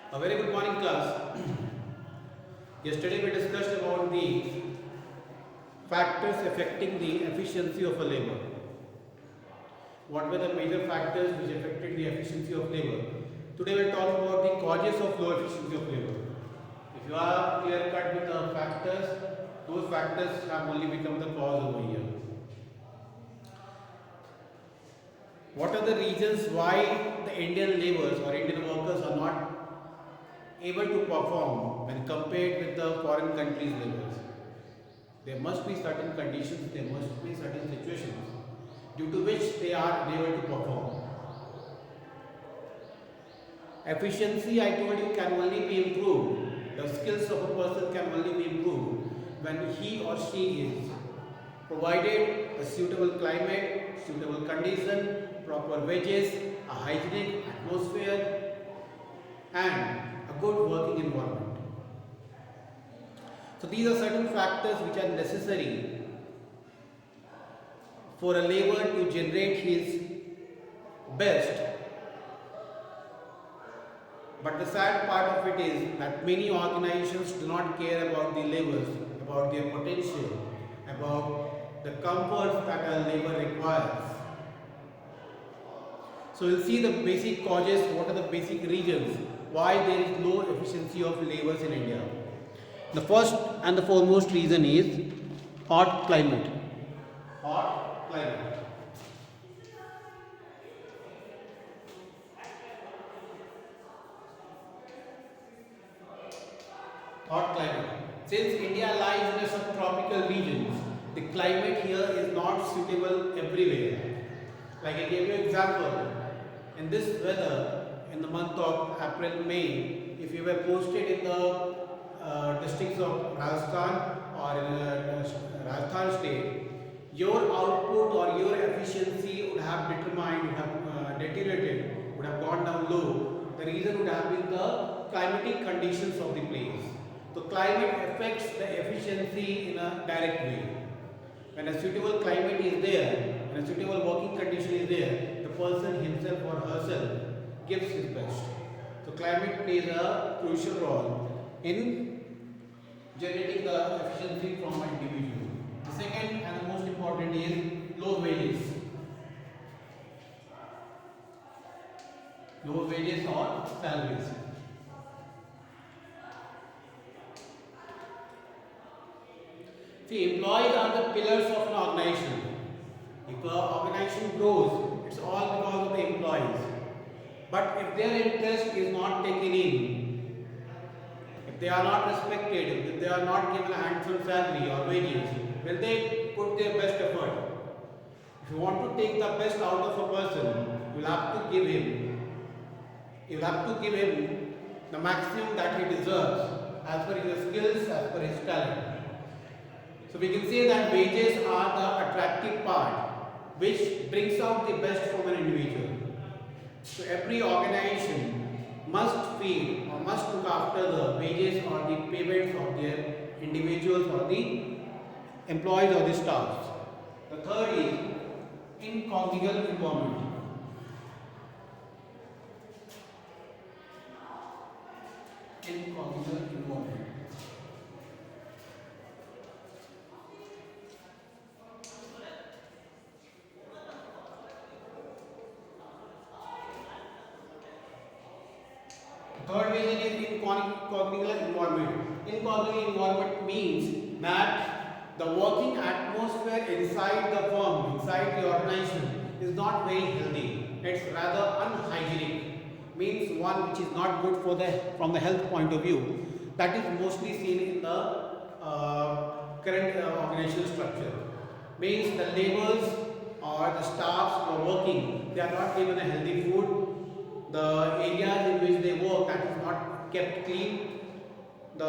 A very good morning, class. Yesterday we discussed about the factors affecting the efficiency of a labor. What were the major factors which affected the efficiency of labor? Today we will talk about the causes of low efficiency of labor. If you are clear cut with the factors, those factors have only become the cause over here. What are the reasons why the Indian laborers or Indian workers are not able to perform when compared with the foreign countries' laborers? There must be certain conditions, there must be certain situations due to which they are unable to perform. Efficiency, I told you, can only be improved. The skills of a person can only be improved when he or she is provided a suitable climate, suitable condition, proper wages, a hygienic atmosphere, and a good working environment. So these are certain factors which are necessary for a laborer to generate his best. But the sad part of it is that many organizations do not care about the laborers, about their potential, about the comforts that a labor requires. So we'll see the basic causes, what are the basic reasons why there is low efficiency of laborers in India. The first and the foremost reason is hot climate. Hot climate. Hot climate. Since India lies in a subtropical regions, the climate here is not suitable everywhere. Like I gave you an example, in this weather, in the month of April, May, if you were posted in the districts of Rajasthan or in Rajasthan state, your output or your efficiency would have determined, would have deteriorated, would have gone down low. The reason would have been the climatic conditions of the place. So climate affects the efficiency in a direct way. When a suitable climate is there, when a suitable working condition is there, the person himself or herself gives his best. So climate plays a crucial role in generating the efficiency from an individual. The second and the most important is low wages. Low wages or salaries. See, employees are the pillars of an organization. If an organization grows, it's all because of the employees. But if their interest is not taken in, if they are not respected, if they are not given a handsome salary or wages, will they put their best effort? If you want to take the best out of a person, you will have to give him. You will have to give him the maximum that he deserves as per his skills, as per his talent. So we can say that wages are the attractive part which brings out the best from an individual. So every organization must feed or must look after the wages or the payments of their individuals or the employees or the staffs. The third is inconjugal environment. Inconjugal environment. Third reason is inconjugal environment. Inconjugal environment means that the working atmosphere inside the firm, inside the organization is not very healthy. It's rather unhygienic. Means one which is not good for the from the health point of view. That is mostly seen in the current organizational structure. Means the laborers or the staffs who are working, they are not given a healthy food. The areas in which they work, that is not kept clean. The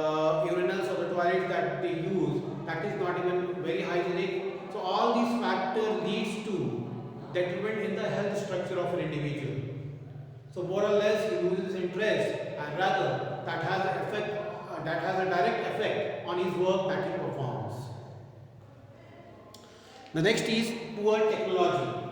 urinals or the toilets that they use, that is not even very hygienic. So all these factors leads to detriment in the health structure of an individual. So more or less he loses interest, and rather that has an effect, that has a direct effect on his work that he performs. The next is poor technology.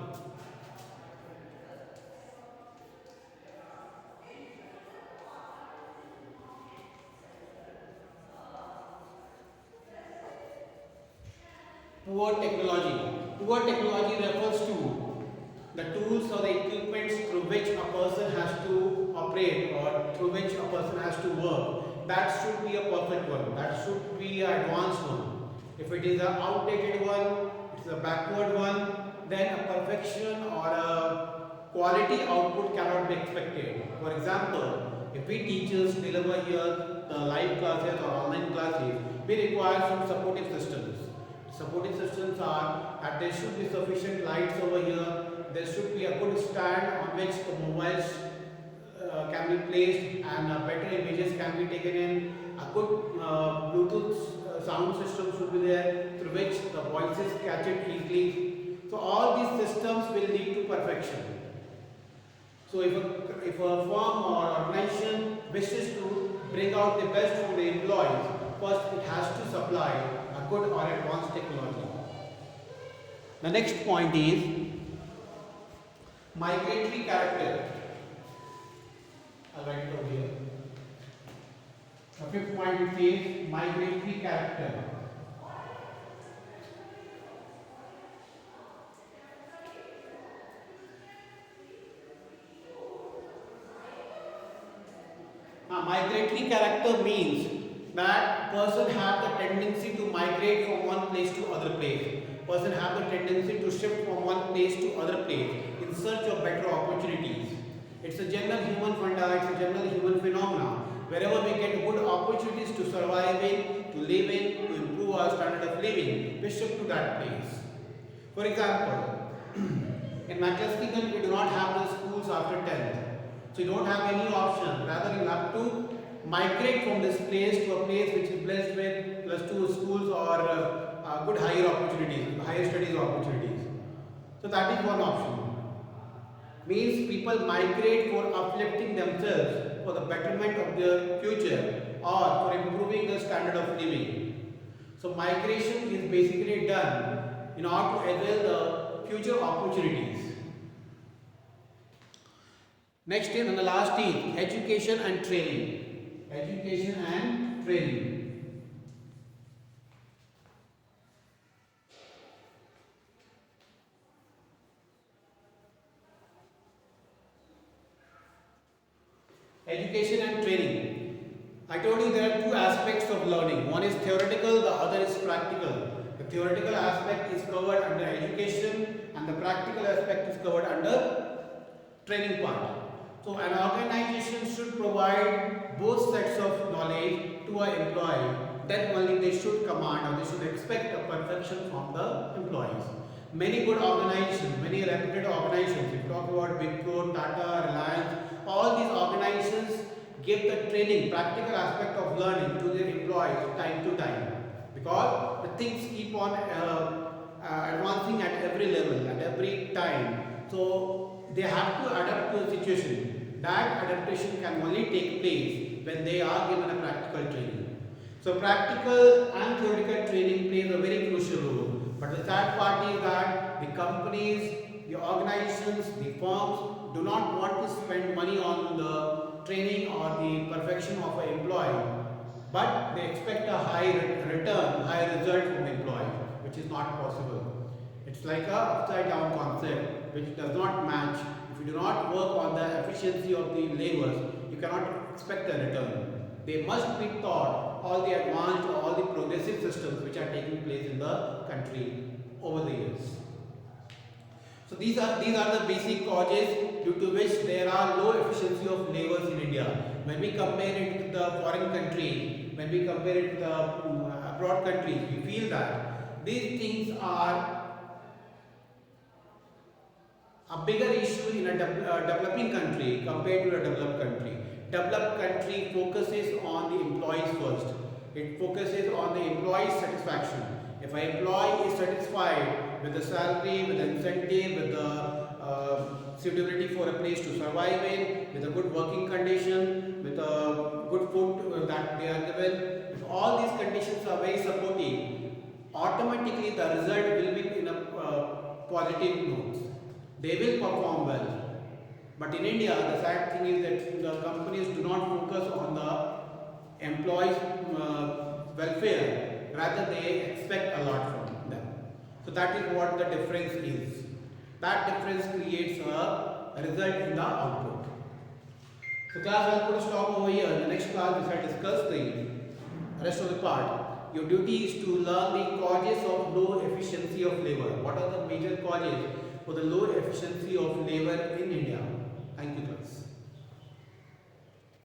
Poor technology. Poor technology refers to the tools or the equipments through which a person has to operate or through which a person has to work. That should be a perfect one. That should be an advanced one. If it is an outdated one, it's a backward one, then a perfection or a quality output cannot be expected. For example, if we teachers deliver here the live classes or online classes, we require some supportive systems. Supporting systems are that there should be sufficient lights over here, there should be a good stand on which the mobiles can be placed and better images can be taken in, a good Bluetooth sound system should be there through which the voices catch it easily. So all these systems will lead to perfection. So if a firm or organization wishes to bring out the best from the employees, first it has to supply a good or advanced technology. The next point is migratory character. I'll write it over here. The fifth point it says migratory character. Migratory character means that person have the tendency to migrate from one place to other place. Person have the tendency to shift from one place to other place in search of better opportunities. It's a general human phenomenon, it's a general human phenomenon. Wherever we get good opportunities to survive in, to live in, to improve our standard of living, we shift to that place. For example, in Macclesfield we do not have the schools after 10th. So you don't have any option. Rather you have to migrate from this place to a place which is blessed with +2 schools or good higher opportunities, higher studies opportunities. So that is one option. Means people migrate for uplifting themselves, for the betterment of their future or for improving the standard of living. So migration is basically done in order to avail the future opportunities. Next is, and the last is education and training. Education and training. Education and training. I told you there are two aspects of learning. One is theoretical, the other is practical. The theoretical aspect is covered under education and the practical aspect is covered under training part. So an organization should provide both sets of knowledge to an employee. Then only they should command or they should expect a perfection from the employees. Many good organizations, many reputed organizations, if you talk about Wipro, Tata, Reliance, all these organizations give the training, practical aspect of learning to their employees time to time. Because the things keep on advancing at every level, at every time. So they have to adapt to the situation. That adaptation can only take place when they are given a practical training. So practical and theoretical training plays a very crucial role. But the sad part is that the companies, the organizations, the firms do not want to spend money on the training or the perfection of an employee. But they expect a high return, high result from the employee, which is not possible. It's like a upside down concept which does not match. If you do not work on the efficiency of the laborers, you cannot expect a return. They must be taught all the advanced or all the progressive systems which are taking place in the country over the years. So these are the basic causes due to which there are low efficiency of laborers in India. When we compare it to the foreign countries, when we compare it to the abroad countries, we feel that these things are a bigger issue in a developing country compared to a developed country. Developed country focuses on the employees first. It focuses on the employee's satisfaction. If an employee is satisfied with the salary, with the incentive, with the suitability for a place to survive in, with a good working condition, with a good food that they are given, if all these conditions are very supportive, automatically the result will be in a positive note. They will perform well. But in India, the sad thing is that the companies do not focus on the employees' welfare. Rather, they expect a lot from them. So that is what the difference is. That difference creates a result in the output. So class, I'll put a stop over here. In the next class, we shall discuss the rest of the part. Your duty is to learn the causes of low efficiency of labor. What are the major causes for the low efficiency of labor in India? Thank you, class.